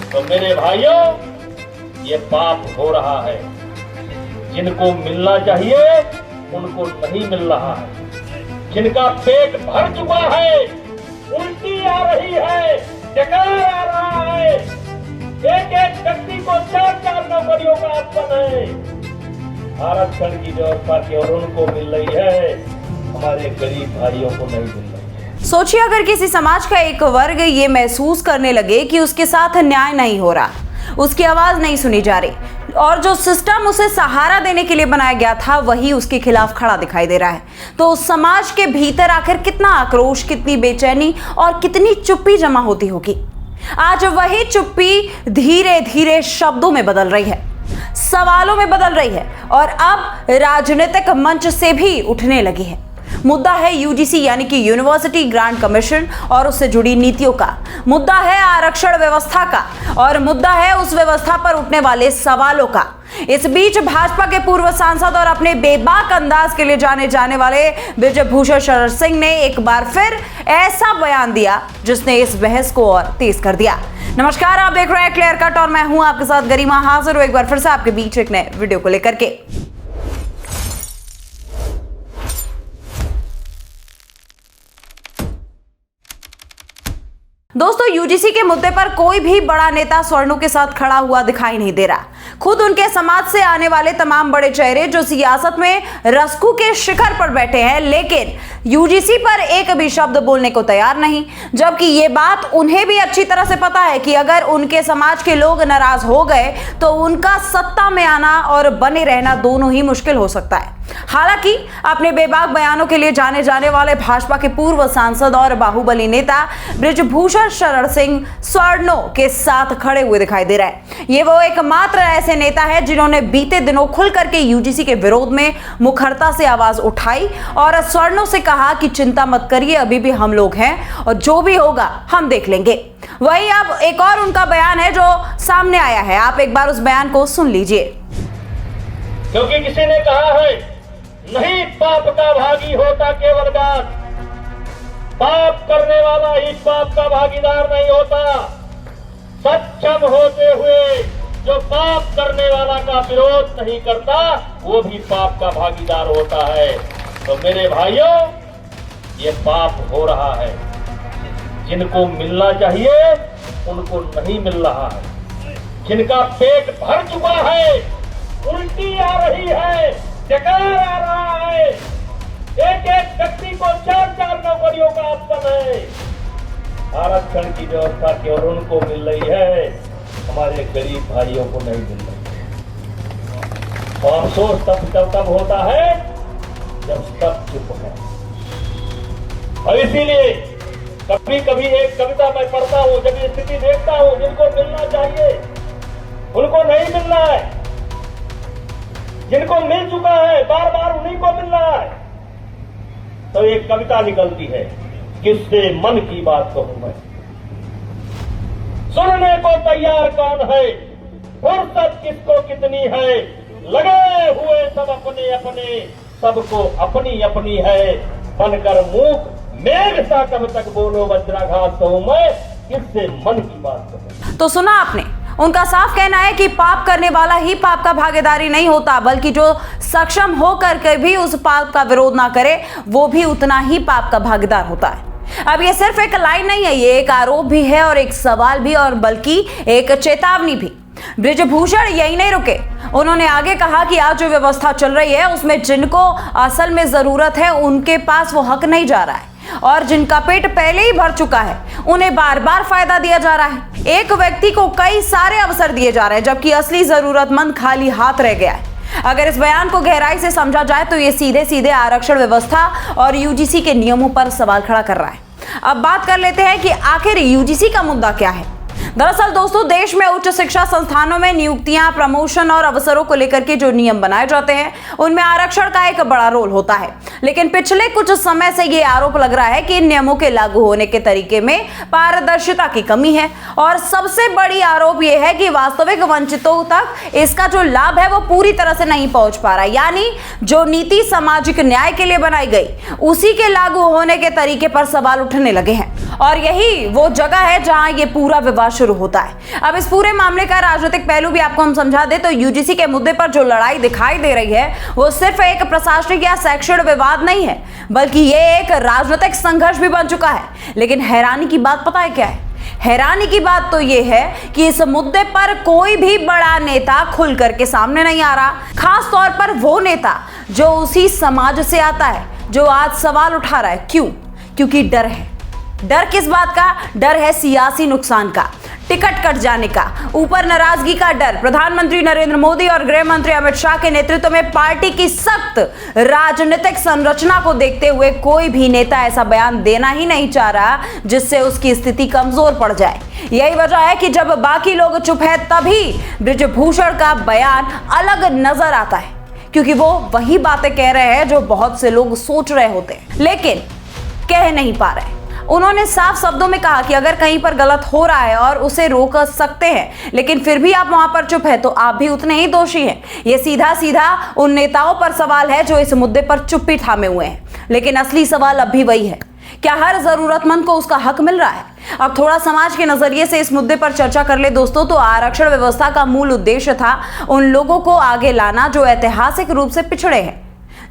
तो मेरे भाइयों, ये पाप हो रहा है। जिनको मिलना चाहिए उनको नहीं मिल रहा है। जिनका पेट भर चुका है, उल्टी आ रही है, डकार आ रहा है, एक एक व्यक्ति को 4-4 नौकरियों का आसपन है। आरक्षण की व्यवस्था केवल उनको मिल रही है, हमारे गरीब भाइयों को नहीं मिल रही है। सोचिए अगर किसी समाज का एक वर्ग ये महसूस करने लगे कि उसके साथ न्याय नहीं हो रहा, उसकी आवाज नहीं सुनी जा रही और जो सिस्टम उसे सहारा देने के लिए बनाया गया था वही उसके खिलाफ खड़ा दिखाई दे रहा है, तो उस समाज के भीतर आखिर कितना आक्रोश, कितनी बेचैनी और कितनी चुप्पी जमा होती होगी। आज वही चुप्पी धीरे धीरे शब्दों में बदल रही है, सवालों में बदल रही है और अब राजनीतिक मंच से भी उठने लगी है। मुद्दा है यूजीसी यानी कि यूनिवर्सिटी ग्रांट कमीशन और उससे जुड़ी नीतियों का, मुद्दा है आरक्षण व्यवस्था का और मुद्दा है उस व्यवस्था पर उठने वाले सवालों का। इस बीच भाजपा के पूर्व सांसद और अपने बेबाक अंदाज के लिए जाने जाने वाले बृजभूषण शरण सिंह ने एक बार फिर ऐसा बयान दिया जिसने इस बहस को और तेज कर दिया। नमस्कार, आप देख रहे हैं क्लियर कट और मैं हूं आपके साथ गरिमा, हाजिर हूं एक बार फिर से आपके बीच एक नए वीडियो को लेकर के। दोस्तों, यूजीसी के मुद्दे पर कोई भी बड़ा नेता स्वर्णों के साथ खड़ा हुआ दिखाई नहीं दे रहा। खुद उनके समाज से आने वाले तमाम बड़े चेहरे जो सियासत में रस्कू के शिखर पर बैठे हैं, लेकिन यूजीसी पर एक भी शब्द बोलने को तैयार नहीं, जबकि ये बात उन्हें भी अच्छी तरह से पता है कि अगर उनके समाज के लोग नाराज हो गए तो उनका सत्ता में आना और बने रहना दोनों ही मुश्किल हो सकता है। हालांकि अपने बेबाक बयानों के लिए जाने जाने वाले भाजपा के पूर्व सांसद और बाहुबली नेता बृजभूषण शरण सिंह स्वर्णों के साथ खड़े हुए दिखाई दे रहे हैं। ये वो एकमात्र ऐसे नेता है जिन्होंने बीते दिनों खुल करके यूजीसी के विरोध में मुखरता से आवाज उठाई और स्वर्णों से कहा कि चिंता मत करिए, अभी भी हम लोग हैं और जो भी होगा हम देख लेंगे। वही अब एक और उनका बयान है जो सामने आया है, आप एक बार उस बयान को सुन लीजिए। क्योंकि किसी ने कहा है नहीं पाप का भागी होता केवल बात, पाप करने वाला ही पाप का भागीदार नहीं होता। सक्षम होते हुए जो पाप करने वाला का विरोध नहीं करता वो भी पाप का भागीदार होता है। तो मेरे भाइयों, ये पाप हो रहा है। जिनको मिलना चाहिए उनको नहीं मिल रहा है। जिनका पेट भर चुका है, उल्टी आ रही है, डकार आ रहा है, एक एक व्यक्ति को 4-4 नौकरियों का आसपन है। आरक्षण की व्यवस्था केवल उनको मिल रही है, हमारे गरीब भाइयों को नहीं मिल रही है। और अफसोस तब होता है जब सब चुप है। और इसीलिए कभी कभी एक कविता मैं पढ़ता हूं, जब ये स्थिति देखता हूं, जिनको मिलना चाहिए उनको नहीं मिल रहा है, जिनको मिल चुका है बार बार उन्हीं को मिल रहा है, तो एक कविता निकलती है, किससे मन की बात कहूं मैं, सुनने को तैयार कौन है, फुर्सत किसको कितनी है, लगे हुए सब अपने अपने, सबको अपनी अपनी है, बनकर मूक मेघ सा कब तक बोलो वज्राघात कहूं मैं, किससे मन की बात कहूं। तो सुना आपने, उनका साफ कहना है कि पाप करने वाला ही पाप का भागीदारी नहीं होता, बल्कि जो सक्षम होकर के भी उस पाप का विरोध ना करे वो भी उतना ही पाप का भागीदार होता है। अब ये सिर्फ एक लाइन नहीं है, ये एक आरोप भी है और एक सवाल भी और बल्कि एक चेतावनी भी। बृजभूषण यही नहीं रुके, उन्होंने आगे कहा कि आज जो व्यवस्था चल रही है उसमें जिनको असल में जरूरत है उनके पास वो हक नहीं जा रहा है और जिनका पेट पहले ही भर चुका है उन्हें बार बार फायदा दिया जा रहा है। एक व्यक्ति को कई सारे अवसर दिए जा रहे हैं जबकि असली जरूरतमंद खाली हाथ रह गया है। अगर इस बयान को गहराई से समझा जाए तो ये सीधे सीधे आरक्षण व्यवस्था और यूजीसी के नियमों पर सवाल खड़ा कर रहा है। अब बात कर लेते हैं कि आखिर यूजीसी का मुद्दा क्या है। दरअसल दोस्तों, देश में उच्च शिक्षा संस्थानों में नियुक्तियां, प्रमोशन और अवसरों को लेकर के जो नियम बनाए जाते हैं उनमें आरक्षण का एक बड़ा रोल होता है। लेकिन पिछले कुछ समय से ये आरोप लग रहा है कि इन नियमों के लागू होने के तरीके में पारदर्शिता की कमी है और सबसे बड़ी आरोप यह है कि वास्तविक वंचितों तक इसका जो लाभ है वो पूरी तरह से नहीं पहुंच पा रहा। यानी जो नीति सामाजिक न्याय के लिए बनाई गई उसी के लागू होने के तरीके पर सवाल उठने लगे हैं और यही वो जगह है जहां ये पूरा विवाद शुरू होता है। अब इस पूरे मामले का राजनीतिक पहलू भी आपको हम समझा दें तो यूजीसी के मुद्दे पर जो लड़ाई दिखाई दे रही है वो सिर्फ एक प्रशासनिक या शैक्षणिक विवाद नहीं है, बल्कि ये एक राजनीतिक संघर्ष भी बन चुका है। लेकिन हैरानी की बात पता है क्या है? हैरानी की बात तो यह है कि इस मुद्दे पर कोई भी बड़ा नेता खुल करके सामने नहीं आ रहा, खास तौर पर वो नेता जो उसी समाज से आता है जो आज सवाल उठा रहा है। क्यों? क्योंकि डर है। डर किस बात का? डर है सियासी नुकसान का, टिकट कट जाने का, ऊपर नाराजगी का डर। प्रधानमंत्री नरेंद्र मोदी और गृह मंत्री अमित शाह के नेतृत्व में पार्टी की सख्त राजनीतिक संरचना को देखते हुए कोई भी नेता ऐसा बयान देना ही नहीं चाह रहा जिससे उसकी स्थिति कमजोर पड़ जाए। यही वजह है कि जब बाकी लोग चुप है तभी बृजभूषण का बयान अलग नजर आता है, क्योंकि वो वही बातें कह रहे हैं जो बहुत से लोग सोच रहे होते हैं लेकिन कह नहीं पा रहे। उन्होंने साफ शब्दों में कहा कि अगर कहीं पर गलत हो रहा है और उसे रोक सकते हैं, लेकिन फिर भी आप वहां पर चुप है तो आप भी उतने ही दोषी हैं। ये सीधा सीधा उन नेताओं पर सवाल है जो इस मुद्दे पर चुप्पी थामे हुए हैं। लेकिन असली सवाल अब भी वही है, क्या हर जरूरतमंद को उसका हक मिल रहा है? अब थोड़ा समाज के नजरिए से इस मुद्दे पर चर्चा कर ले दोस्तों, तो आरक्षण व्यवस्था का मूल उद्देश्य था उन लोगों को आगे लाना जो ऐतिहासिक रूप से पिछड़े हैं,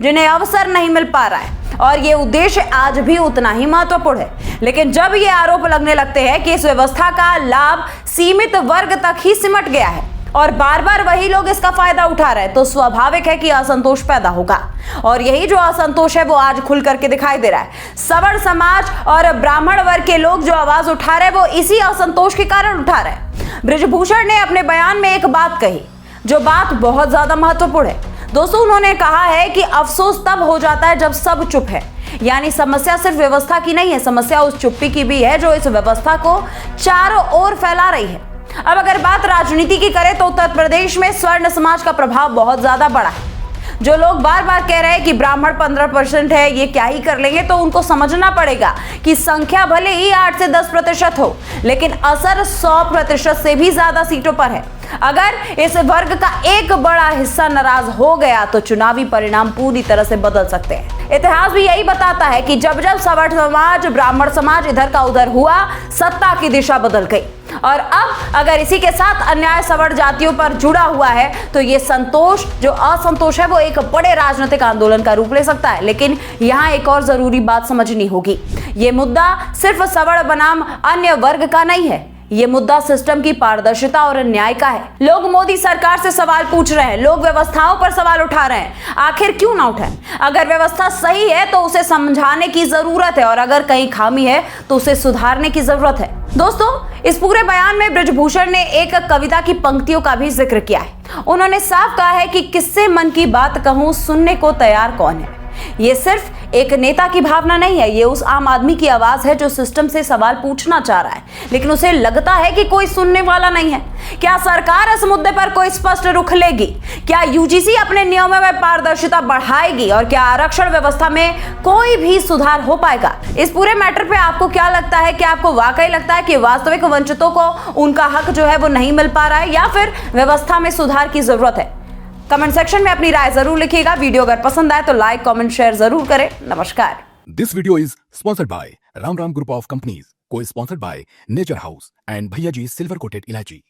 जिन्हें अवसर नहीं मिल पा रहा है, और ये उद्देश्य आज भी उतना ही महत्वपूर्ण है। लेकिन जब ये आरोप लगने लगते हैं कि इस व्यवस्था का लाभ सीमित वर्ग तक ही सिमट गया है और बार बार वही लोग इसका फायदा उठा रहे हैं, तो स्वाभाविक है कि असंतोष पैदा होगा। और यही जो असंतोष है वो आज खुल करके दिखाई दे रहा है। सवर्ण समाज और ब्राह्मण वर्ग के लोग जो आवाज उठा रहे हैं वो इसी असंतोष के कारण उठा रहे हैं। बृजभूषण ने अपने बयान में एक बात कही जो बात बहुत ज्यादा महत्वपूर्ण है दोस्तों। उन्होंने कहा है कि अफसोस तब हो जाता है जब सब चुप है, यानी समस्या सिर्फ व्यवस्था की नहीं है, समस्या उस चुप्पी की भी है जो इस व्यवस्था को चारों ओर फैला रही है। अब अगर बात राजनीति की करें तो उत्तर प्रदेश में स्वर्ण समाज का प्रभाव बहुत ज्यादा बड़ा है। जो लोग बार बार कह रहे हैं कि ब्राह्मण 15% है, ये क्या ही कर लेंगे, तो उनको समझना पड़ेगा कि संख्या भले ही 8 से 10% हो, लेकिन असर 100% से भी ज्यादा सीटों पर है। अगर इस वर्ग का एक बड़ा हिस्सा नाराज हो गया तो चुनावी परिणाम पूरी तरह से बदल सकते हैं। इतिहास भी यही बताता है कि जब जब सवर्ण समाज, ब्राह्मण समाज इधर का उधर हुआ, सत्ता की दिशा बदल गई। और अब अगर इसी के साथ अन्याय सवर्ण जातियों पर जुड़ा हुआ है तो ये संतोष, जो असंतोष है, वो एक बड़े राजनीतिक आंदोलन का रूप ले सकता है। लेकिन यहाँ एक और जरूरी बात समझनी होगी, ये मुद्दा सिर्फ सवर्ण बनाम अन्य वर्ग का नहीं है, ये मुद्दा सिस्टम की पारदर्शिता और न्याय का है। लोग मोदी सरकार से सवाल पूछ रहे हैं, लोग व्यवस्थाओं पर सवाल उठा रहे हैं। आखिर क्यों ना उठाएं? अगर व्यवस्था सही है तो उसे समझाने की जरूरत है, और अगर कहीं खामी है तो उसे सुधारने की जरूरत है। दोस्तों, इस पूरे बयान में बृजभूषण ने एक कविता की पंक्तियों का भी जिक्र किया है। उन्होंने साफ कहा है कि किससे मन की बात कहूं, सुनने को तैयार कौन है। ये सिर्फ एक नेता की भावना नहीं है, ये उस आम आदमी की आवाज है जो सिस्टम से सवाल पूछना चाह रहा है, लेकिन उसे लगता है कि कोई सुनने वाला नहीं है। क्या सरकार इस मुद्दे पर कोई स्पष्ट रुख लेगी? क्या यूजीसी अपने नियमों में पारदर्शिता बढ़ाएगी? और क्या आरक्षण व्यवस्था में कोई भी सुधार हो पाएगा? इस पूरे मैटर पे आपको क्या लगता है? क्या आपको वाकई लगता है कि वास्तविक वंचितों को उनका हक जो है वो नहीं मिल पा रहा है, या फिर व्यवस्था में सुधार की जरूरत है? कमेंट सेक्शन में अपनी राय जरूर लिखिएगा। वीडियो अगर पसंद आए तो लाइक, कमेंट, शेयर जरूर करें। नमस्कार। This video is sponsored by Ram Group of Companies, co-sponsored by Nature House and Bhaiya Ji Silver Coated Ilaichi.